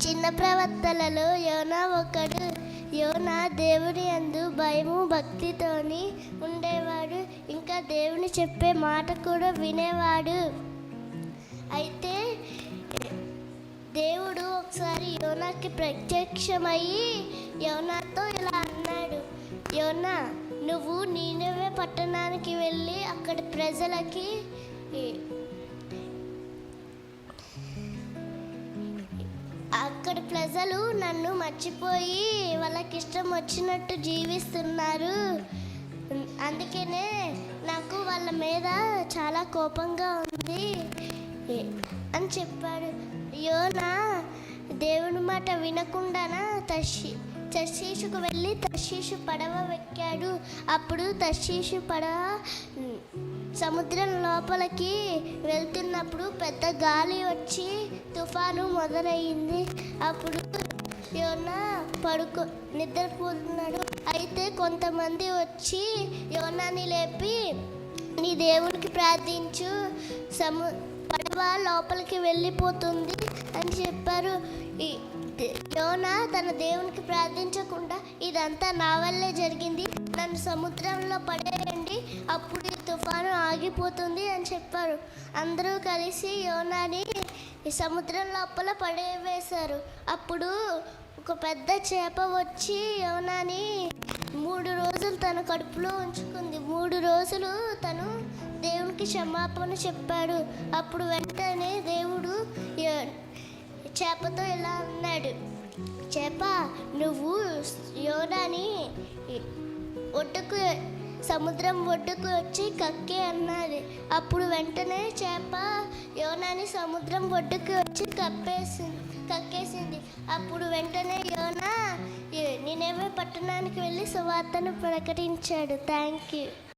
చిన్న ప్రవర్తనలో యోనా ఒకడు. యోనా దేవుని యందు భయము భక్తితోని ఉండేవాడు. ఇంకా దేవుని చెప్పే మాట కూడా వినేవాడు. అయితే దేవుడు ఒకసారి యోనాకి ప్రత్యక్షమయ్యి యోనాతో ఇలా అన్నాడు, యోనా, నువ్వు నీనెవే పట్టణానికి వెళ్ళి అక్కడి ప్రజలకి అక్కడి ప్రజలు నన్ను మర్చిపోయి వాళ్ళకి ఇష్టం వచ్చినట్టు జీవిస్తున్నారు, అందుకనే నాకు వాళ్ళ మీద చాలా కోపంగా ఉంది అని చెప్పాడు. యోనా దేవుని మాట వినకుండానా తర్షీషుకు వెళ్ళి తర్షీషు పడవ ఎక్కాడు. అప్పుడు తర్షీషు పడవ సముద్రం లోపలికి వెళ్తున్నప్పుడు పెద్ద గాలి వచ్చి తుఫాను మొదలయ్యింది. అప్పుడు యోనా నిద్రపోతున్నాడు. అయితే కొంతమంది వచ్చి యోనాని లేపి, నీ దేవునికి ప్రార్థించు, పడవ లోపలికి వెళ్ళిపోతుంది అని చెప్పారు. యోనా తన దేవునికి ప్రార్థించకుండా, ఇదంతా నా వల్లే జరిగింది, నన్ను సముద్రంలో పడేయండి, అప్పుడు ఈ తుఫాను ఆగిపోతుంది అని చెప్పారు. అందరూ కలిసి యోనాని సముద్రం లోపల పడేవేశారు. అప్పుడు ఒక పెద్ద చేప వచ్చి యోనాని 3 రోజులు తన కడుపులో ఉంచుకుంది. 3 రోజులు తను దేవునికి క్షమాపణ చెప్పాడు. అప్పుడు వెంటనే దేవుడు చేపతో ఇలా అన్నాడు, చేప, నువ్వు యోనాని సముద్రం ఒడ్డుకు వచ్చి కక్కే అన్నది. అప్పుడు వెంటనే చేప యోనాని సముద్రం ఒడ్డుకు వచ్చి కక్కేసింది. అప్పుడు వెంటనే యోనా నినెవే పట్టణానికి వెళ్ళి సువార్తను ప్రకటించాడు. Thank you.